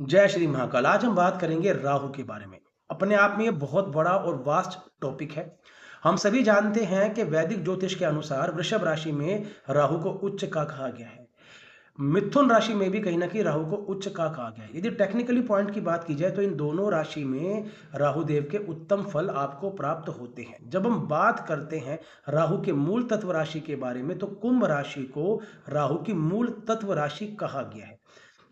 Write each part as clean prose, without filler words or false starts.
जय श्री महाकाल। आज हम बात करेंगे राहु के बारे में। अपने आप में ये बहुत बड़ा और वास्ट टॉपिक है। हम सभी जानते हैं कि वैदिक ज्योतिष के अनुसार वृषभ राशि में राहु को उच्च का कहा गया है। मिथुन राशि में भी कहीं ना कहीं राहु को उच्च का कहा गया है। यदि टेक्निकली पॉइंट की बात की जाए तो इन दोनों राशि में राहु देव के उत्तम फल आपको प्राप्त होते हैं। जब हम बात करते हैं राहु के मूल तत्व राशि के बारे में तो कुंभ राशि को राहु की मूल तत्व राशि कहा गया है।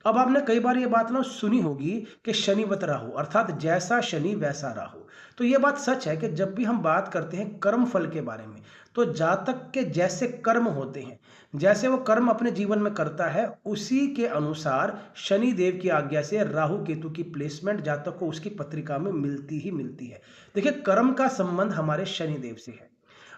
अब आपने कई बार ये बात ना सुनी होगी कि शनिवत राहु, अर्थात जैसा शनि वैसा राहु। तो ये बात सच है कि जब भी हम बात करते हैं कर्म फल के बारे में तो जातक के जैसे कर्म होते हैं, जैसे वो कर्म अपने जीवन में करता है, उसी के अनुसार शनि देव की आज्ञा से राहु केतु की प्लेसमेंट जातक को उसकी पत्रिका में मिलती ही मिलती है। देखिए, कर्म का संबंध हमारे शनि देव से है।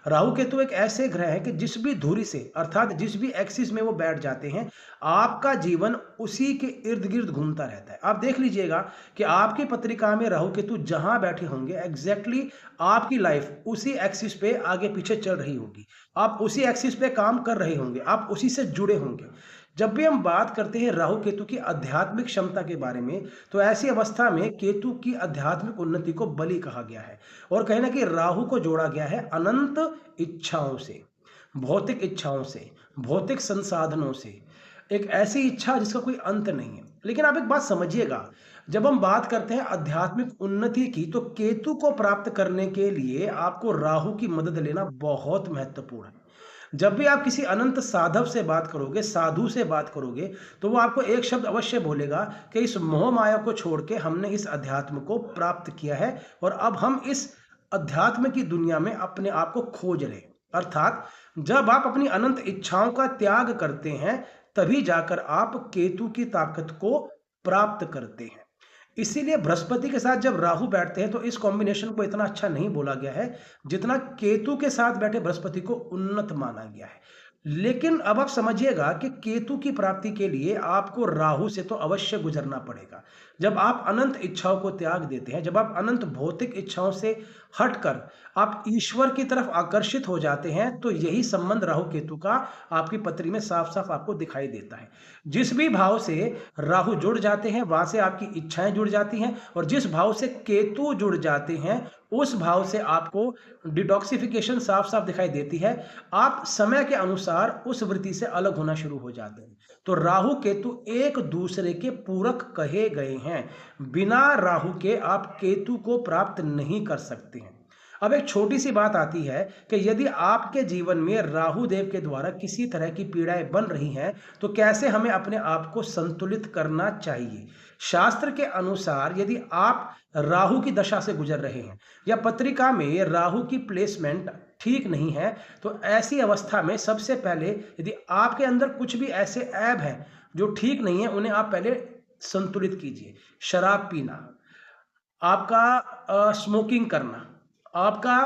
राहु केतु एक ऐसे ग्रह है कि जिस भी धुरी से, अर्थात जिस भी एक्सिस में वो बैठ जाते हैं, आपका जीवन उसी के इर्द गिर्द घूमता रहता है। आप देख लीजिएगा कि आपकी पत्रिका में राहु केतु जहां बैठे होंगे, एग्जैक्टली आपकी लाइफ उसी एक्सिस पे आगे पीछे चल रही होगी। आप उसी एक्सिस पे काम कर रहे होंगे, आप उसी से जुड़े होंगे। जब भी हम बात करते हैं राहु केतु की आध्यात्मिक क्षमता के बारे में तो ऐसी अवस्था में केतु की आध्यात्मिक उन्नति को बलि कहा गया है। और कहीं ना कहीं राहु को जोड़ा गया है अनंत इच्छाओं से, भौतिक इच्छाओं से, भौतिक संसाधनों से। एक ऐसी इच्छा जिसका कोई अंत नहीं है। लेकिन आप एक बात समझिएगा, जब हम बात करते हैं आध्यात्मिक उन्नति की तो केतु को प्राप्त करने के लिए आपको राहु की मदद लेना बहुत महत्वपूर्ण है। जब भी आप किसी अनंत साधव से बात करोगे, साधु से बात करोगे, तो वो आपको एक शब्द अवश्य बोलेगा कि इस मोह माया को छोड़ के हमने इस अध्यात्म को प्राप्त किया है और अब हम इस अध्यात्म की दुनिया में अपने आप को खोज रहे हैं। अर्थात जब आप अपनी अनंत इच्छाओं का त्याग करते हैं तभी जाकर आप केतु की ताकत को प्राप्त करते हैं। इसीलिए बृहस्पति के साथ जब राहु बैठते हैं तो इस कॉम्बिनेशन को इतना अच्छा नहीं बोला गया है जितना केतु के साथ बैठे बृहस्पति को उन्नत माना गया है। लेकिन अब आप समझिएगा कि केतु की प्राप्ति के लिए आपको राहु से तो अवश्य गुजरना पड़ेगा। जब आप अनंत इच्छाओं को त्याग देते हैं, जब आप अनंत भौतिक इच्छाओं से हटकर आप ईश्वर की तरफ आकर्षित हो जाते हैं, तो यही संबंध राहु केतु का आपकी पत्री में साफ साफ आपको दिखाई देता है। जिस भी भाव से राहु जुड़ जाते हैं वहां से आपकी इच्छाएं जुड़ जाती हैं, और जिस भाव से केतु जुड़ जाते हैं उस भाव से आपको डिटॉक्सिफिकेशन साफ साफ दिखाई देती है। आप समय के अनुसार उस वृत्ति से अलग होना शुरू हो जाते हैं। तो राहु केतु एक दूसरे के पूरक कहे गए हैं। बिना राहु के आप केतु को प्राप्त नहीं कर सकते हैं। अब एक छोटी सी बात आती है कि यदि आपके जीवन में राहु देव के द्वारा किसी तरह की पीड़ाएं बन रही हैं तो कैसे हमें अपने आप को संतुलित करना चाहिए। शास्त्र के अनुसार यदि आप राहु की दशा से गुजर रहे हैं या पत्रिका में राहु की प्लेसमेंट ठीक नहीं है तो ऐसी अवस्था में सबसे पहले यदि आपके अंदर कुछ भी ऐसे ऐब हैं जो ठीक नहीं है, उन्हें आप पहले संतुलित कीजिए। शराब पीना, आपका स्मोकिंग करना, आपका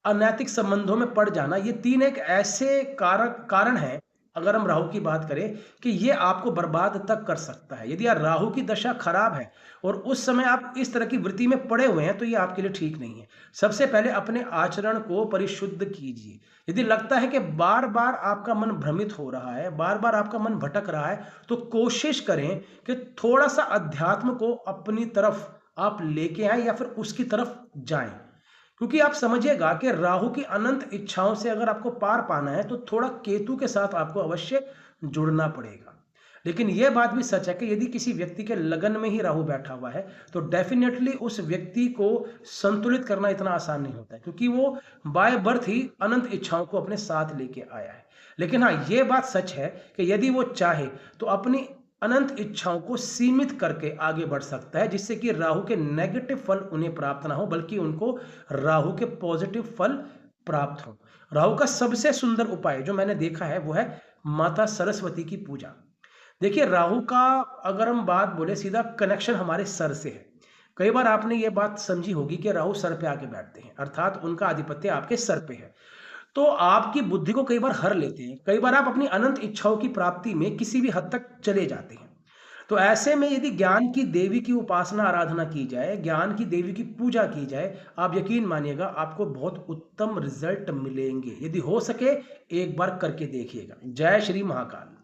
अनैतिक संबंधों में पड़ जाना, ये तीन एक ऐसे कारण हैं, अगर हम राहु की बात करें, कि ये आपको बर्बाद तक कर सकता है। यदि यार राहु की दशा खराब है और उस समय आप इस तरह की वृत्ति में पड़े हुए हैं तो ये आपके लिए ठीक नहीं है। सबसे पहले अपने आचरण को परिशुद्ध कीजिए। यदि लगता है कि बार बार आपका मन भ्रमित हो रहा है, बार बार आपका मन भटक रहा है, तो कोशिश करें कि थोड़ा सा अध्यात्म को अपनी तरफ आप लेके आए या फिर उसकी तरफ जाएं। क्योंकि आप समझिएगा कि राहु की अनंत इच्छाओं से अगर आपको पार पाना है तो थोड़ा केतु के साथ आपको अवश्य जुड़ना पड़ेगा। लेकिन यह बात भी सच है कि यदि किसी व्यक्ति के लगन में ही राहु बैठा हुआ है तो डेफिनेटली उस व्यक्ति को संतुलित करना इतना आसान नहीं होता है, क्योंकि वो बाय बर्थ ही अनंत इच्छाओं को अपने साथ लेके आया है। लेकिन हाँ, यह बात सच है कि यदि वो चाहे तो अपनी अनंत इच्छाओं को सीमित करके आगे बढ़ सकता है, जिससे कि राहु के नेगेटिव फल उन्हें प्राप्त ना हो बल्कि उनको राहु के पॉजिटिव फल प्राप्त हो। राहु का सबसे सुंदर उपाय जो मैंने देखा है वो है माता सरस्वती की पूजा। देखिए, राहु का अगर हम बात बोले सीधा कनेक्शन हमारे सर से है। कई बार आपने ये बात समझी होगी कि राहु सर पे आके बैठते हैं, अर्थात उनका आधिपत्य आपके सर पे है। तो आपकी बुद्धि को कई बार हर लेते हैं, कई बार आप अपनी अनंत इच्छाओं की प्राप्ति में किसी भी हद तक चले जाते हैं। तो ऐसे में यदि ज्ञान की देवी की उपासना आराधना की जाए, ज्ञान की देवी की पूजा की जाए, आप यकीन मानिएगा आपको बहुत उत्तम रिजल्ट मिलेंगे। यदि हो सके एक बार करके देखिएगा। जय श्री महाकाल।